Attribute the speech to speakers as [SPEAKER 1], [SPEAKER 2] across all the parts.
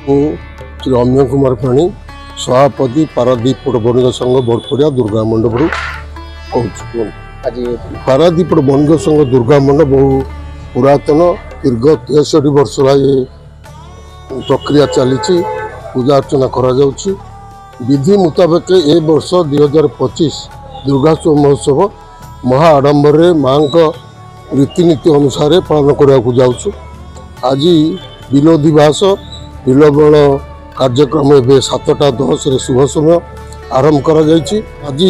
[SPEAKER 1] श्री अम्य कुमार पाणी सभापति पारादीप बणिक संघ बड़पड़िया दुर्गा मंडप कहूँ। पारादीप बणिक संघ दुर्गा मंडप बहु पुरातन दीर्घ 63 वर्ष ये प्रक्रिया चली पूजा अर्चना करा जाउछि। विधि मुताबिक ए वर्ष 2025 दुर्गात्सव महोत्सव महा आडंबर माँ रीतिनीति अनुसार पालन करने जाऊँ। आज बिलोधिवास बिलवण कार्यक्रम ए 7:10 शुभ समय आरंभ करा जायछि। आज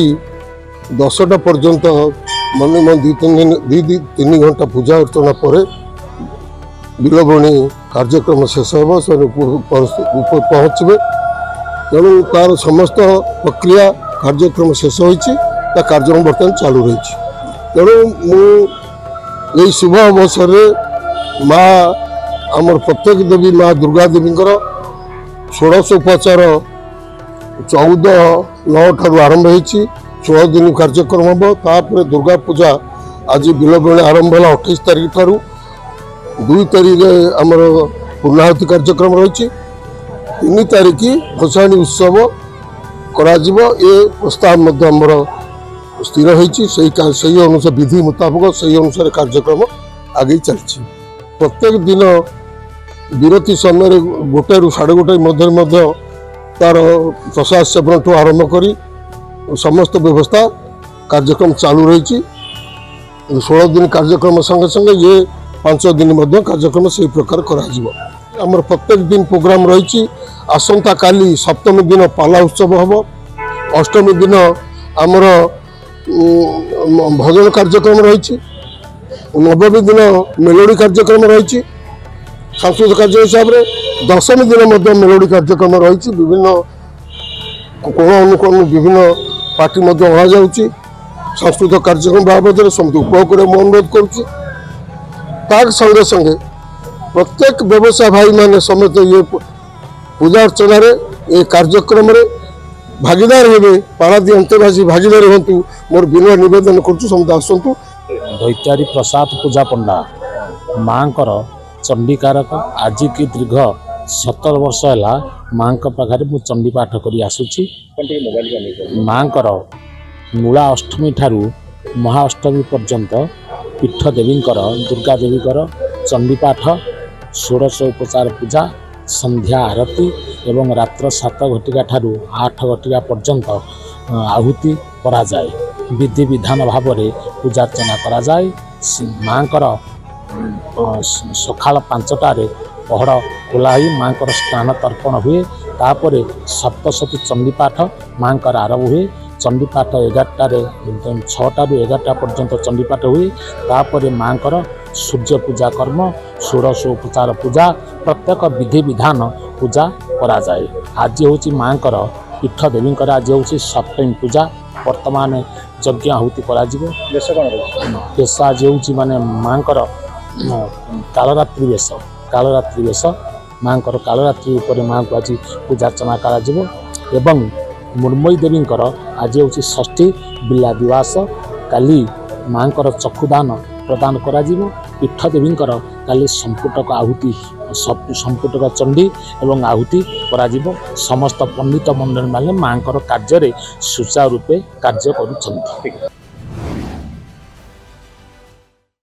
[SPEAKER 1] 10टा पर्यंत मन 2-3 घंटा पूजा अर्चना पर बिलवणी कार्यक्रम शेष हो पहुँचे। तेणु तार समस्त प्रक्रिया कार्यक्रम शेष होती कार्यक्रम बर्तमान चालू रही। तेणु यही शुभ अवसर माँ आमर प्रत्येक देवी माँ दुर्गा देवी 16 उपचार 14/9 ठार आरंभ होती। 16 दिन कार्यक्रम हम तापर दुर्गा पूजा आज बिलवणी आरंभ है 28 तारीख ठार 2 तारीख आमर पूर्णाहुति कार्यक्रम रही। 3 तारीख भसाणी उत्सव करा ये प्रस्ताव आमर स्थिर होती। से अनुसार विधि मुताबक से अनुसार कार्यक्रम आगे चलती। प्रत्येक दिन विरति समय 1 ରୁ 1:30 मध्य तार प्रसाद सेवन ठू आरंभ करी समस्त व्यवस्था कार्यक्रम चालू रही। 16 दिन कार्यक्रम संगे संगे ये 5 दिन मध्य कार्यक्रम से प्रकार करा आमर प्रत्येक दिन प्रोग्राम रही। आसंता काली सप्तमी दिन पाला उत्सव हम। अष्टमी दिन आमर भजन कार्यक्रम रही। नवमी दिन मेलोडी कार्यक्रम रही सांस्कृतिक कार्य हिसाब से। दशमी दिन मेलोडी कार्यक्रम रही। विभिन्न कोण अनुकोण विभिन्न पार्टी अणाଯାଉଛି। सांस्कृतिक कार्यक्रम बाबद समस्त उपभोग कर अनुरोध करुच्ची। संगे संगे प्रत्येक व्यवसाय भाई माने समेत ये पूजा अर्चना ये कार्यक्रम भागीदार हे। पारादीप अंतेवासी भागीदार हूँ मोर विनय निवेदन कर आसतु।
[SPEAKER 2] दैत्यारी प्रसाद पूजा पंडा माँ चंडीकारक आज की दीर्घ 17 वर्ष है माँ पाखे मु चंडी पाठ कर आसूची। माँ मूला अष्टमी ठारू महाअष्टमी पर्यंत पीठ देवी दुर्गा देवी चंडी पाठ 16 उपचार पूजा संध्या आरती एवं रात्र 7 घटिका ठारू 8 घटिका पर्यंत आहुति करा जाए। विधि विधान भाव में पूजा अर्चना करा जाए। माँ सकाल 5टारे पहड़ खोला माँ स्नान तर्पण हुए। तापर सप्तशती चंडीपाठ माँ आरंभ हुए। चंडीपाठ 6टा ରୁ 11टा पर्यंत चंडीपाठ हुए। तापर माँ सूर्य पूजा कर्म 16 उपचार पूजा प्रत्येक विधि विधान पूजा करा जाए। आज हूँ माँ पीठ देवी आज हूँ सप्तमी पूजा। वर्तमान यज्ञ आहुति पेश आज हूँ माने माँ कालरात्रि वेश माँ कालरात्रि उपर माँ को आज पूजा अर्चना करा। मुर्मयी देवी आज हूँ षष्ठी बिला दिवस। काली माँ चक्षुदान प्रदान करा। पीठ देवी काली संपुटक आहुति संपुटक चंडी एवं आहुति करा। समस्त पंडित मंडल माने माँ कार्य सुचारू रूपे कार्य करुछंती।